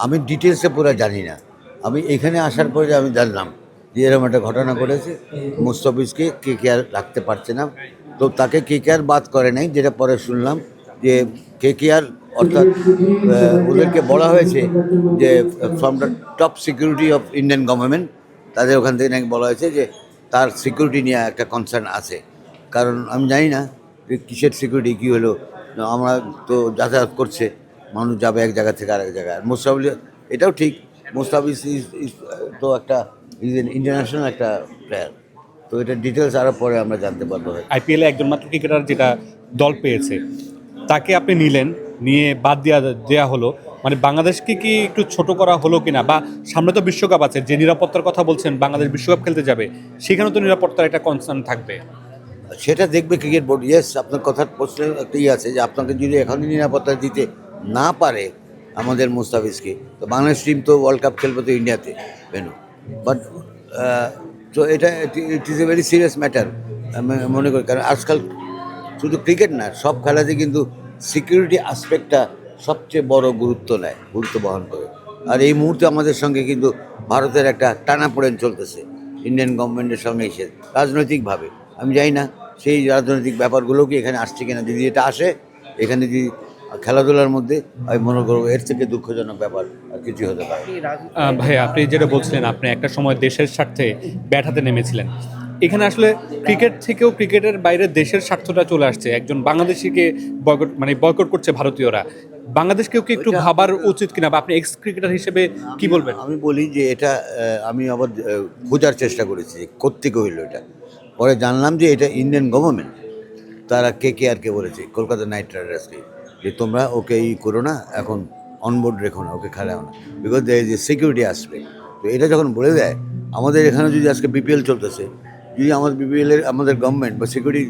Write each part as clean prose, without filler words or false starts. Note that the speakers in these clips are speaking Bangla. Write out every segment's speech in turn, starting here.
আমি ডিটেলসে পুরো জানি না। আমি এখানে আসার পরে আমি জানলাম যে এরকম একটা ঘটনা ঘটেছে। মুস্তাফিজকে কেকেআর রাখতে পারছে না। তো তাকে কেকেআর বাদ করে নাই, যেটা পরে শুনলাম যে কেকেআর অর্থাৎ ওদেরকে বলা হয়েছে যে from the top security of Indian government, তাদের ওখান থেকে নাকি বলা হয়েছে যে তার সিকিউরিটি নিয়ে একটা কনসার্ন আছে। কারণ আমি জানি না যে কিসের সিকিউরিটি কী হলো। আমরা তো যাতায়াত করছে, মানুষ যাবে এক জায়গা থেকে আরেক জায়গায়। মোস্তাফিজ, এটাও ঠিক, মোস্তাফিজ ইজ তো একটা ইন্টারন্যাশনাল একটা প্লেয়ার। তো এটা ডিটেলস আরও পরে আমরা জানতে পারবো। আইপিএলে একজন মাত্র ক্রিকেটার যেটা দল পেয়েছে, তাকে আপনি নিলেন, নিয়ে বাদ দেওয়া হলো, মানে বাংলাদেশকে কি একটু ছোট করা হলো কিনা? বা সামনে তো বিশ্বকাপ আছে, যে নিরাপত্তার কথা বলছেন, বাংলাদেশ বিশ্বকাপ খেলতে যাবে, সেখানে তো নিরাপত্তার একটা কনসার্ন থাকবে। সেটা দেখবে ক্রিকেট বোর্ড। ইয়েস, আপনার কথার প্রশ্নের একটা আছে যে আপনাকে যদি এখনই নিরাপত্তা দিতে না পারে আমাদের মুস্তাফিজকে, তো বাংলাদেশ টিম তো ওয়ার্ল্ড কাপ খেলবে তো ইন্ডিয়াতে ভেনু। বাট তো এটা it is a very serious matter আমি মনে করি। কারণ আজকাল শুধু ক্রিকেট না, সব খেলাতে কিন্তু সিকিউরিটি আসপেক্টটা সবচেয়ে বড় গুরুত্ব বহন করে। আর এই মুহূর্তে আমাদের সঙ্গে কিন্তু ভারতের একটা টানাপোড়েন চলতেছে ইন্ডিয়ান গভর্নমেন্টের সঙ্গে এসে রাজনৈতিকভাবে। আমি জানি না সেই রাজনৈতিক ব্যাপারগুলো কি এখানে আসছে কিনা। যদি এটা আসে এখানে, যদি খেলাধুলার মধ্যে, আমি মনে করবো এর থেকে দুঃখজনক ব্যাপার আর কিছু হতে পারে। ভাই, আপনি যেটা বলছিলেন, আপনি একটা সময় দেশের স্বার্থে ব্যাট হাতে নেমেছিলেন। এখানে আসলে ক্রিকেট থেকেও ক্রিকেটের বাইরে দেশের স্বার্থটা চলে আসছে। একজন বাংলাদেশিকে বয়কট করছে ভারতীয়রা। বাংলাদেশকেও কি একটু ভাবার উচিত কিনা, বা আপনি এক্স ক্রিকেটার হিসেবে কি বলবেন? আমি বলি যে এটা আমি আবার খোঁজার চেষ্টা করেছি যে কোত্থেকে হইলো এটা। পরে জানলাম যে এটা ইন্ডিয়ান গভর্নমেন্ট, তারা কেকেআরকে বলেছে, কলকাতা নাইট রাইডার্সকে, যে তোমরা ওকে করো না, এখন অনবোর্ড রেখো না, ওকে খেলাও না, because there is a security আসবে। তো এটা যখন বলে দেয়, আমাদের এখানে যদি আজকে বিপিএল চলতেছে, যদি আমাদের গভর্নমেন্ট বা সিকিউরিটি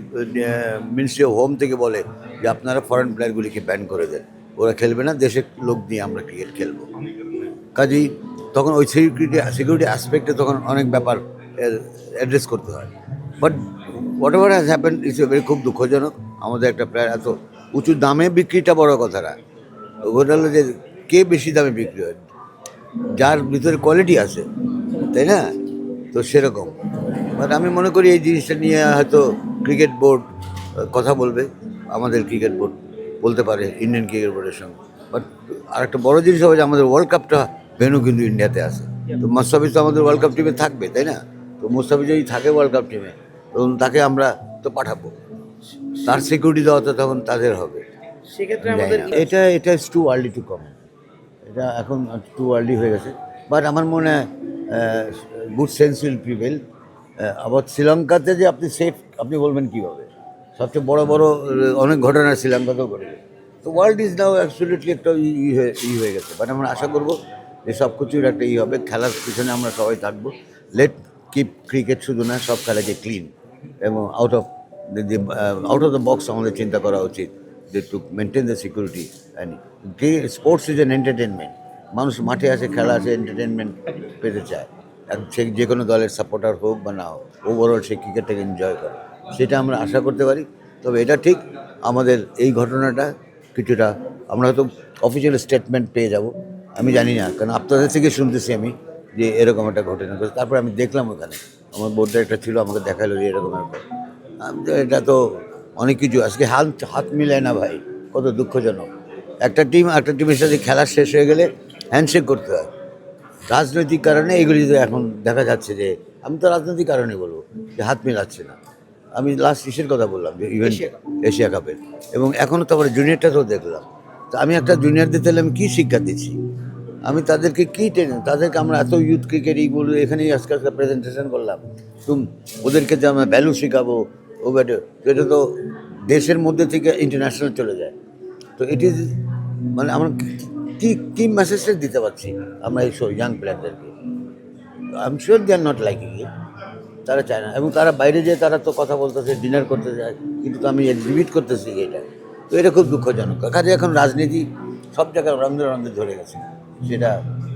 মিনিস্ট্রি অফ হোম থেকে বলে যে আপনারা ফরেন প্লেয়ারগুলিকে ব্যান করে দেন, ওরা খেলবে না, দেশের লোক দিয়ে আমরা ক্রিকেট খেলবো, কাজেই তখন ওই সিকিউরিটি অ্যাসপেক্টে তখন অনেক ব্যাপার অ্যাড্রেস করতে হয়। But what ever has happen it's a very, খুব দুঃখজনক। আমাদের একটা প্লেয়ার এত উঁচু দামে বিক্রিটা বড় কথা না, ওটা হলো যে কে বেশি দামে বিক্রি হয়, যার ভিতরে কোয়ালিটি আছে, তাই না? তো সেরকম। বাট আমি মনে করি এই জিনিসটা নিয়ে হয়তো ক্রিকেট বোর্ড কথা বলবে, আমাদের ক্রিকেট বোর্ড বলতে পারে ইন্ডিয়ান ক্রিকেট বোর্ডের সঙ্গে। বাট আরেকটা বড় জিনিস হবে যে আমাদের ওয়ার্ল্ড কাপটা ভেন্যু কিন্তু ইন্ডিয়াতে আছে। তো মুস্তাফিজ তো আমাদের ওয়ার্ল্ড কাপ টিমে থাকবে, তাই না? তো মুস্তাফিজ যদি থাকে ওয়ার্ল্ড কাপ টিমে, তখন তাকে আমরা তো পাঠাবো, তার সিকিউরিটি দেওয়া তো তখন তাদের হবে। সেক্ষেত্রে আমাদের এটা ইজ টু আর্লি টু কম, এটা এখন টু আর্লি হয়ে গেছে। বাট আমার মনে হয় গুড সেন্স উইল প্রিভেল। আবার শ্রীলঙ্কাতে যে আপনি সেফ, আপনি বলবেন কীভাবে? সবচেয়ে বড় বড় অনেক ঘটনা শ্রীলঙ্কাতেও ঘটেছে। তো ওয়ার্ল্ড ইজ নাও অ্যাবসলিউটলি একটা হয়ে গেছে। বাট আমরা আশা করবো যে সব কিছুর একটা হবে, খেলার পিছনে আমরা সবাই থাকবো। লেট কিপ ক্রিকেট শুধু না, সব খেলাকে ক্লিন এবং আউট অফ দ্য বক্স আমাদের চিন্তা করা উচিত, যে to maintain the security. And sports is an entertainment. মানুষ মাঠে আসে, খেলা আসে, এন্টারটেনমেন্ট পেতে চায়। আর সে যে কোনো দলের সাপোর্টার হোক বা না হোক, ওভারঅল সে ক্রিকেটটাকে এনজয় করে, সেটা আমরা আশা করতে পারি। তবে এটা ঠিক, আমাদের এই ঘটনাটা কিছুটা আমরা হয়তো অফিসিয়াল স্টেটমেন্ট পেয়ে যাব, আমি জানি না, কারণ আপনাদের থেকে শুনতেছি আমি যে এরকম একটা ঘটনা ঘটেছে। তারপরে আমি দেখলাম ওখানে আমার বোর্ড ডাইরেক্টর ছিল, আমাকে দেখালো যে এরকম একটা। এটা তো অনেক কিছু আজকে হাত মিলায় না ভাই, কত দুঃখজনক। একটা টিমের সাথে খেলা শেষ হয়ে গেলে হ্যান্ডশেক করতে হয়। রাজনৈতিক কারণে এগুলি তো এখন দেখা যাচ্ছে যে, আমি তো রাজনৈতিক কারণে বলবো যে হাত মেলাচ্ছে না। আমি লাস্ট ইসের কথা বললাম যে ইভেন্ট এশিয়া কাপের, এবং এখনও তারপরে জুনিয়রটাতেও দেখলাম। তো আমি একটা জুনিয়রদের তাহলে আমি কী শিক্ষা দিচ্ছি? আমি তাদেরকে কী তাদেরকে আমরা এত ইউথ ক্রিকেট এইগুলো এখানেই আজকে প্রেজেন্টেশন করলাম, ওদেরকে যে আমরা ভ্যালু শেখাবো, ও ব্যাটে, এটা তো দেশের মধ্যে থেকে ইন্টারন্যাশনাল চলে যায়। তো ইট ইজ মানে আমরা কী মেসেজটা দিতে পারছি আমরা এই ইয়াং প্লেয়ারদেরকে? I am sure they are not liking it. তারা চায় না, এবং তারা বাইরে যেয়ে তারা তো কথা বলতেছে, ডিনার করতে যায়, কিন্তু তো আমি এক্সিবিট করতেছি এটা। তো এটা খুব দুঃখজনক। কাজে এখন রাজনীতি সব জায়গায় রন্ধে রন্ধে ধরে গেছে।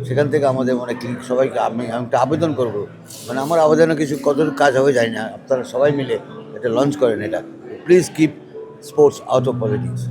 সেখান থেকে আমাদের সবাইকে আমি একটা আবেদন করবো, মানে আমার আবেদনে কিছু কত কাজ হবে জানি না, আপনারা সবাই মিলে এটা লঞ্চ করেন। এটা please keep sports out of politics.